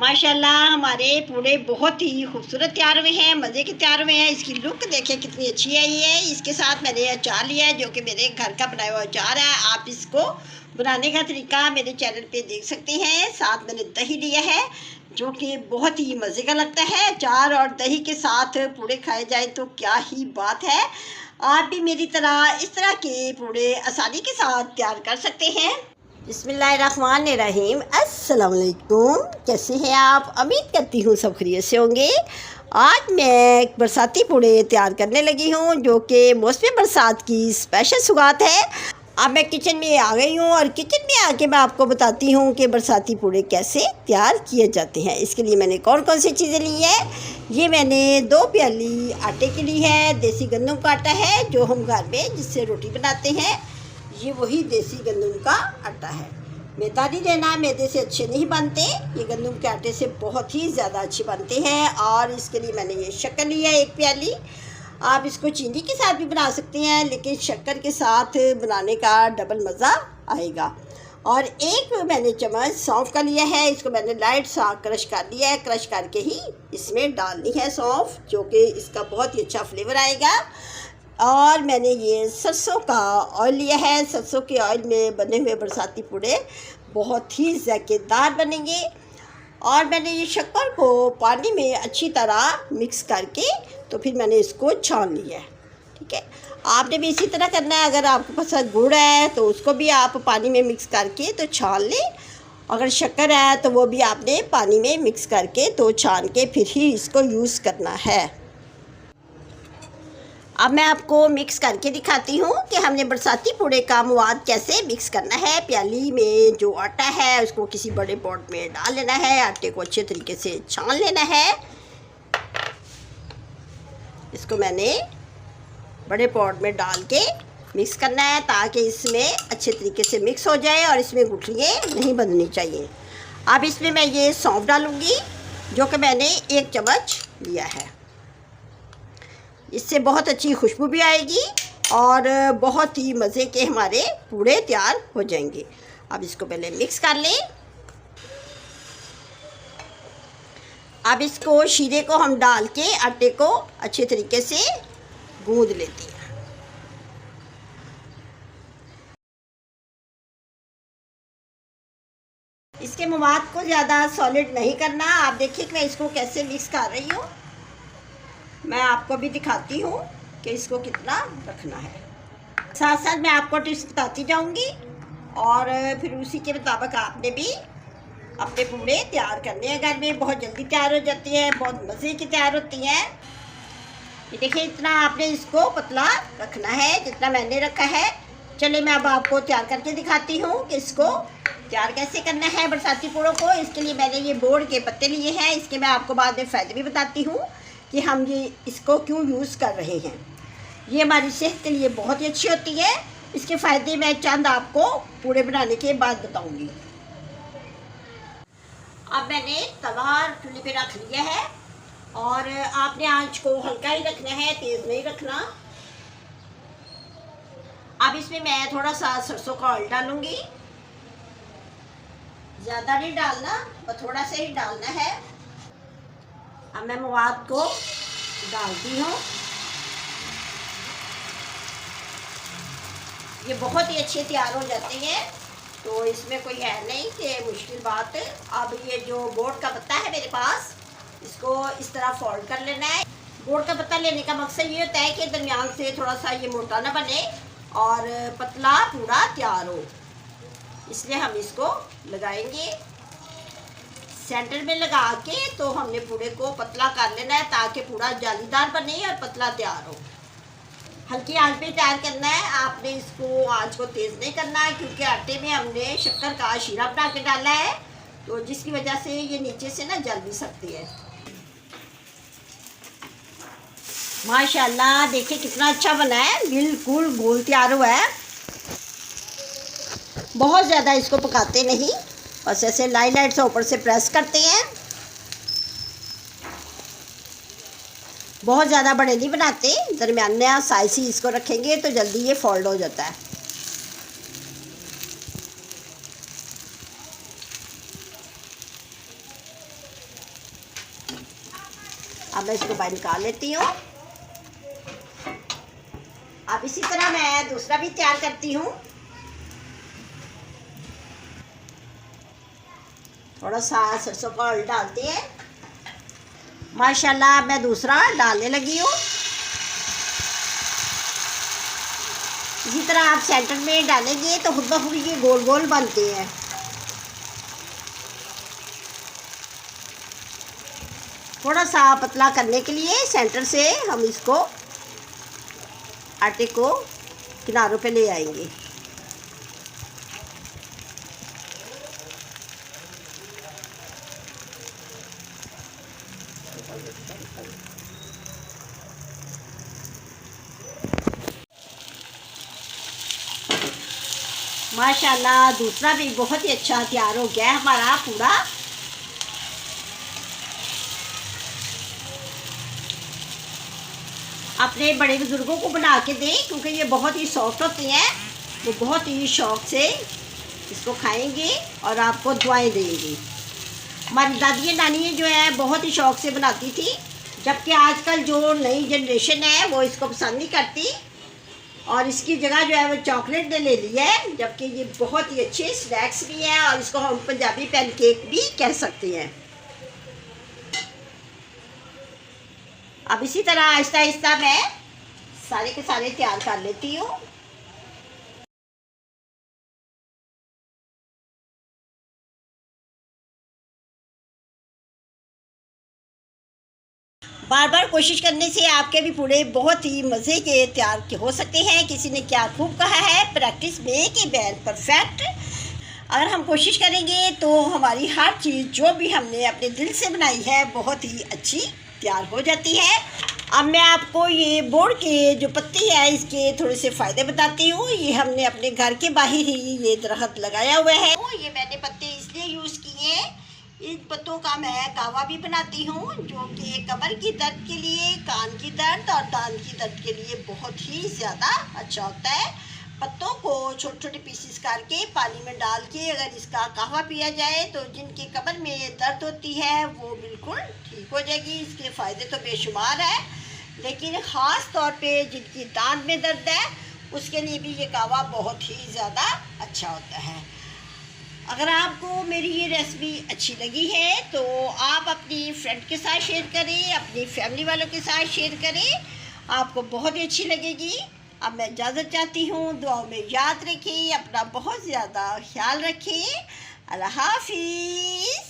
माशाल्लाह हमारे पूरे बहुत ही खूबसूरत तैयार हुए हैं, मज़े के तैयार हुए हैं। इसकी लुक देखें कितनी अच्छी आई है। इसके साथ मैंने अचार लिया है जो कि मेरे घर का बनाया हुआ अचार है। आप इसको बनाने का तरीका मेरे चैनल पे देख सकते हैं। साथ मैंने दही लिया है जो कि बहुत ही मज़े का लगता है। अचार और दही के साथ पूड़े खाए जाए तो क्या ही बात है। आप भी मेरी तरह इस तरह के पूड़े आसानी के साथ तैयार कर सकते हैं। बिस्मिल्लाहिर्रहमानिर्रहीम। अस्सलाम वालेकुम। कैसे हैं आप? उम्मीद करती हूँ सब खैरियत से होंगे। आज मैं एक बरसाती पूड़े तैयार करने लगी हूँ जो कि मौसमी बरसात की स्पेशल सौगात है। अब मैं किचन में आ गई हूँ और किचन में आके मैं आपको बताती हूँ कि बरसाती पूड़े कैसे तैयार किए जाते हैं। इसके लिए मैंने कौन कौन सी चीज़ें ली है। ये मैंने 2 प्याली आटे की ली है। देसी गंदम का आटा है जो हम घर में जिससे रोटी बनाते हैं। ये वही देसी गंदम का आटा है। मैदा नहीं लेना, मैदे से अच्छे नहीं बनते। ये गंदम के आटे से बहुत ही ज़्यादा अच्छे बनते हैं। और इसके लिए मैंने ये शक्कर लिया है 1 प्याली। आप इसको चीनी के साथ भी बना सकते हैं लेकिन शक्कर के साथ बनाने का डबल मज़ा आएगा। और 1 मैंने चम्मच सौंफ का लिया है। इसको मैंने लाइट सा क्रश कर लिया है। क्रश करके ही इसमें डालनी है सौंफ, जो कि इसका बहुत ही अच्छा फ्लेवर आएगा। और मैंने ये सरसों का ऑयल लिया है। सरसों के ऑयल में बने हुए बरसाती पूड़े बहुत ही ज़ायकेदार बनेंगे। और मैंने ये शक्कर को पानी में अच्छी तरह मिक्स करके तो फिर मैंने इसको छान लिया है। ठीक है, आपने भी इसी तरह करना है। अगर आपके पास गुड़ है तो उसको भी आप पानी में मिक्स करके तो छान लें। अगर शक्कर है तो वो भी आपने पानी में मिक्स करके तो छान के फिर ही इसको यूज़ करना है। अब मैं आपको मिक्स करके दिखाती हूँ कि हमने बरसाती पूड़े का मवाद कैसे मिक्स करना है। प्याली में जो आटा है उसको किसी बड़े पॉट में डाल लेना है। आटे को अच्छे तरीके से छान लेना है। इसको मैंने बड़े पॉट में डाल के मिक्स करना है ताकि इसमें अच्छे तरीके से मिक्स हो जाए और इसमें गुठलियाँ नहीं बंधनी चाहिए। अब इसमें मैं ये सौंफ डालूँगी जो कि मैंने 1 चम्मच लिया है। इससे बहुत अच्छी खुशबू भी आएगी और बहुत ही मज़े के हमारे पूड़े तैयार हो जाएंगे। अब इसको पहले मिक्स कर लें। अब इसको शीरे को हम डाल के आटे को अच्छे तरीके से गूंद लेते हैं। इसके मवाद को ज़्यादा सॉलिड नहीं करना। आप देखिए कि मैं इसको कैसे मिक्स कर रही हूँ। मैं आपको भी दिखाती हूँ कि इसको कितना रखना है। साथ साथ मैं आपको टिप्स बताती जाऊँगी और फिर उसी के मुताबिक आपने भी अपने पूड़े तैयार करने हैं। घर में बहुत जल्दी तैयार हो जाती है, बहुत मज़े की तैयार होती हैं। ये देखिए इतना आपने इसको पतला रखना है जितना मैंने रखा है। चलिए मैं अब आपको तैयार करके दिखाती हूँ कि इसको तैयार कैसे करना है बरसाती पूड़ों को। इसके लिए मैंने ये बोड़ के पत्ते लिए हैं। इसके मैं आपको बाद में फ़ायदे भी बताती हूँ कि हम ये इसको क्यों यूज़ कर रहे हैं। ये हमारी सेहत के लिए बहुत ही अच्छी होती है। इसके फ़ायदे मैं चंद आपको पूड़े बनाने के बाद बताऊंगी। अब मैंने तवा चूल्हे पे रख लिया है और आपने आंच को हल्का ही रखना है, तेज़ नहीं रखना। अब इसमें मैं थोड़ा सा सरसों का ऑयल डालूंगी। ज़्यादा नहीं डालना, बस थोड़ा सा ही डालना है। अब मैं मवाद को डालती हूँ। ये बहुत ही अच्छे तैयार हो जाते हैं तो इसमें कोई है नहीं कि मुश्किल बात। अब ये जो बोड़ का पत्ता है मेरे पास, इसको इस तरह फोल्ड कर लेना है। बोड़ का पत्ता लेने का मकसद ये होता है कि दरमियान से थोड़ा सा ये मोटा ना बने और पतला पूरा तैयार हो, इसलिए हम इसको लगाएंगे। सेंटर में लगा के तो हमने पूड़े को पतला कर लेना है ताकि पूरा जालीदार बने और पतला तैयार हो। हल्की आंच पे तैयार करना है। आपने इसको आंच को तेज़ नहीं करना है क्योंकि आटे में हमने शक्कर का शीरा बना के डाला है तो जिसकी वजह से ये नीचे से ना जल भी सकती है। माशाल्लाह देखिए कितना अच्छा बना है, बिल्कुल गोल तैयार हुआ है। बहुत ज़्यादा इसको पकाते नहीं, बस ऐसे लाइट से ऊपर से प्रेस करते हैं। बहुत ज़्यादा बड़े नहीं बनाते, दरमियाना साइज ही इसको रखेंगे तो जल्दी ये फोल्ड हो जाता है। अब मैं इसको बाहर निकाल लेती हूँ। अब इसी तरह मैं दूसरा भी तैयार करती हूँ। थोड़ा सा सरसों का ऑयल डालते हैं। माशाल्लाह मैं दूसरा डालने लगी हूँ। इसी तरह आप सेंटर में डालेंगे तो खुद ब खुद ये गोल गोल बनते हैं। थोड़ा सा पतला करने के लिए सेंटर से हम इसको आटे को किनारों पे ले आएंगे। माशाल्लाह दूसरा भी बहुत ही अच्छा तैयार हो गया है हमारा पूरा। अपने बड़े बुजुर्गों को बना के दें क्योंकि ये बहुत ही सॉफ्ट होते हैं। वो बहुत ही शौक़ से इसको खाएंगे और आपको दुआएं देंगे। हमारी दादियाँ नानियाँ जो है बहुत ही शौक़ से बनाती थी, जबकि आजकल जो नई जनरेशन है वो इसको पसंद नहीं करती और इसकी जगह जो है वो चॉकलेट ने ले लिया है। जबकि ये बहुत ही अच्छे स्नैक्स भी हैं और इसको हम पंजाबी पैनकेक भी कह सकते हैं। अब इसी तरह आहिस्ता आहिस्ता मैं सारे के सारे तैयार कर लेती हूँ। बार बार कोशिश करने से आपके भी पूरे बहुत ही मज़े के तैयार हो सकते हैं। किसी ने क्या खूब कहा है, practice make a man perfect. अगर हम कोशिश करेंगे तो हमारी हर चीज़ जो भी हमने अपने दिल से बनाई है बहुत ही अच्छी तैयार हो जाती है। अब मैं आपको ये बोर्ड के जो पत्ती है इसके थोड़े से फ़ायदे बताती हूँ। ये हमने अपने घर के बाहर ही ये दरख्त लगाया हुआ है। ये मैंने पत्ते इसलिए यूज़ किए हैं, इन पत्तों का मैं कावा भी बनाती हूँ जो कि कमर की दर्द के लिए, कान की दर्द और दांत की दर्द के लिए बहुत ही ज़्यादा अच्छा होता है। पत्तों को छोटे छोटे पीसेस करके पानी में डाल के अगर इसका कहवा पिया जाए तो जिनकी कमर में दर्द होती है वो बिल्कुल ठीक हो जाएगी। इसके फ़ायदे तो बेशुमार है, लेकिन ख़ास तौर पे जिनकी दांत में दर्द है उसके लिए भी ये कहवा बहुत ही ज़्यादा अच्छा होता है। अगर आपको मेरी ये रेसिपी अच्छी लगी है तो आप अपनी फ्रेंड के साथ शेयर करें, अपनी फैमिली वालों के साथ शेयर करें, आपको बहुत ही अच्छी लगेगी। अब मैं इजाज़त चाहती हूँ, दुआओं में याद रखें, अपना बहुत ज़्यादा ख्याल रखें। अल्लाह हाफिज़।